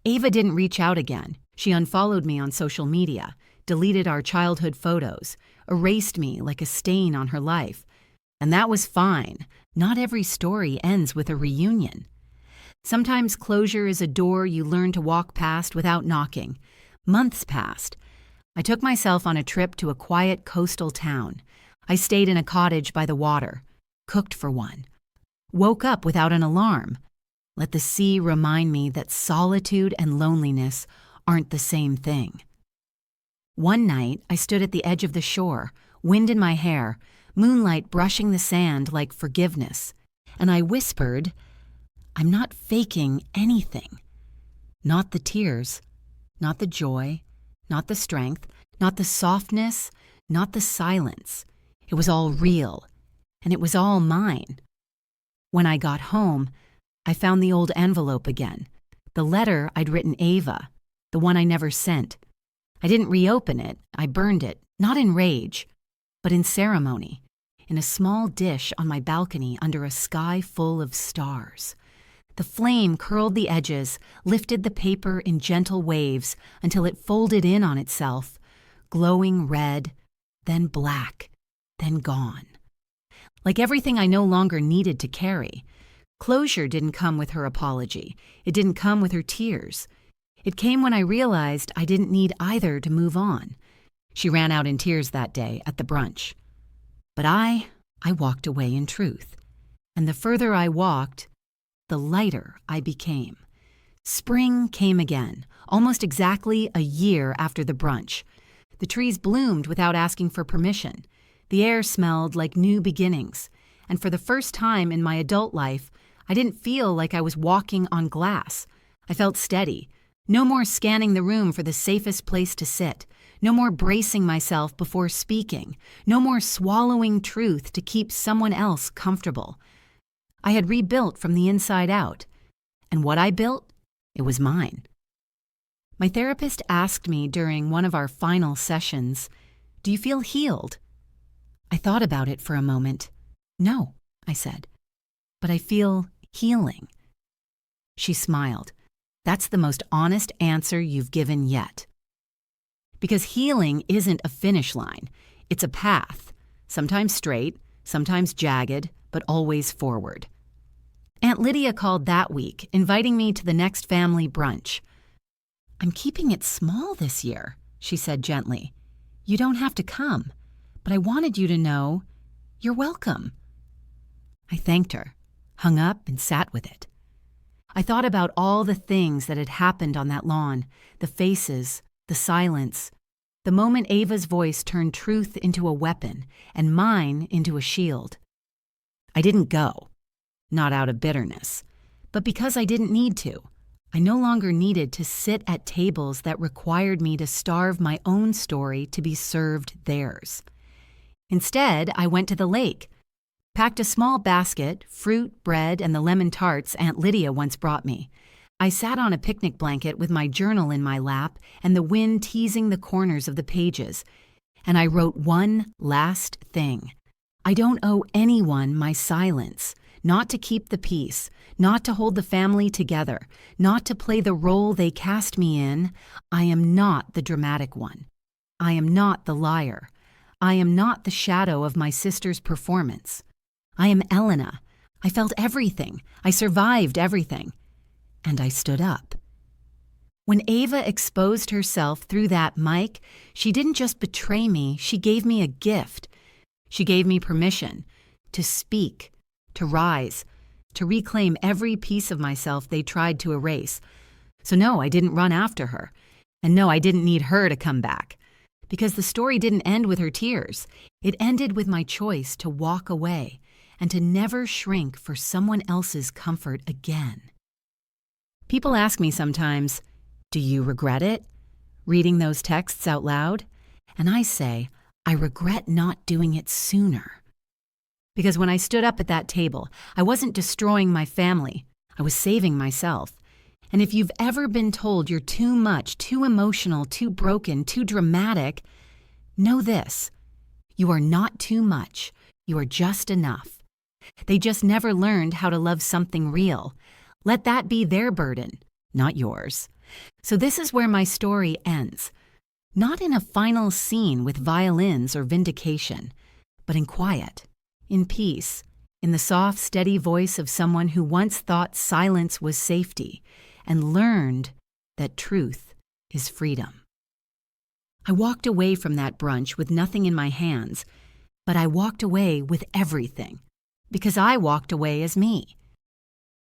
Ava didn't reach out again. She unfollowed me on social media, deleted our childhood photos, erased me like a stain on her life. And that was fine. Not every story ends with a reunion. Sometimes closure is a door you learn to walk past without knocking. Months passed. I took myself on a trip to a quiet coastal town. I stayed in a cottage by the water, cooked for one. Woke up without an alarm. Let the sea remind me that solitude and loneliness aren't the same thing. One night, I stood at the edge of the shore, wind in my hair, moonlight brushing the sand like forgiveness, and I whispered, "I'm not faking anything. Not the tears, not the joy, not the strength, not the softness, not the silence. It was all real, and it was all mine." When I got home, I found the old envelope again, the letter I'd written Ava, the one I never sent. I didn't reopen it, I burned it, not in rage, but in ceremony, in a small dish on my balcony under a sky full of stars. The flame curled the edges, lifted the paper in gentle waves until it folded in on itself, glowing red, then black, then gone. Like everything I no longer needed to carry, closure didn't come with her apology. It didn't come with her tears. It came when I realized I didn't need either to move on. She ran out in tears that day at the brunch. But I walked away in truth. And the further I walked, the lighter I became. Spring came again, almost exactly a year after the brunch. The trees bloomed without asking for permission. The air smelled like new beginnings. And for the first time in my adult life, I didn't feel like I was walking on glass. I felt steady. No more scanning the room for the safest place to sit. No more bracing myself before speaking. No more swallowing truth to keep someone else comfortable. I had rebuilt from the inside out. And what I built, it was mine. My therapist asked me during one of our final sessions, "Do you feel healed?" I thought about it for a moment. "No," I said, "but I feel healing." She smiled. "That's the most honest answer you've given yet." Because healing isn't a finish line. It's a path, sometimes straight, sometimes jagged, but always forward. Aunt Lydia called that week, inviting me to the next family brunch. "I'm keeping it small this year," she said gently. "You don't have to come, but I wanted you to know you're welcome." I thanked her, hung up, and sat with it. I thought about all the things that had happened on that lawn, the faces, the silence, the moment Ava's voice turned truth into a weapon and mine into a shield. I didn't go, not out of bitterness, but because I didn't need to. I no longer needed to sit at tables that required me to starve my own story to be served theirs. Instead, I went to the lake, packed a small basket, fruit, bread, and the lemon tarts Aunt Lydia once brought me. I sat on a picnic blanket with my journal in my lap and the wind teasing the corners of the pages, and I wrote one last thing. I don't owe anyone my silence, not to keep the peace, not to hold the family together, not to play the role they cast me in. I am not the dramatic one. I am not the liar. I am not the shadow of my sister's performance. I am Elena. I felt everything. I survived everything. And I stood up. When Ava exposed herself through that mic, she didn't just betray me, she gave me a gift. She gave me permission to speak, to rise, to reclaim every piece of myself they tried to erase. So no, I didn't run after her. And no, I didn't need her to come back. Because the story didn't end with her tears. It ended with my choice to walk away and to never shrink for someone else's comfort again. People ask me sometimes, "Do you regret it?" reading those texts out loud? And I say, I regret not doing it sooner. Because when I stood up at that table, I wasn't destroying my family. I was saving myself. And if you've ever been told you're too much, too emotional, too broken, too dramatic, know this: you are not too much. You are just enough. They just never learned how to love something real. Let that be their burden, not yours. So this is where my story ends. Not in a final scene with violins or vindication, but in quiet, in peace, in the soft, steady voice of someone who once thought silence was safety and learned that truth is freedom. I walked away from that brunch with nothing in my hands, but I walked away with everything, because I walked away as me.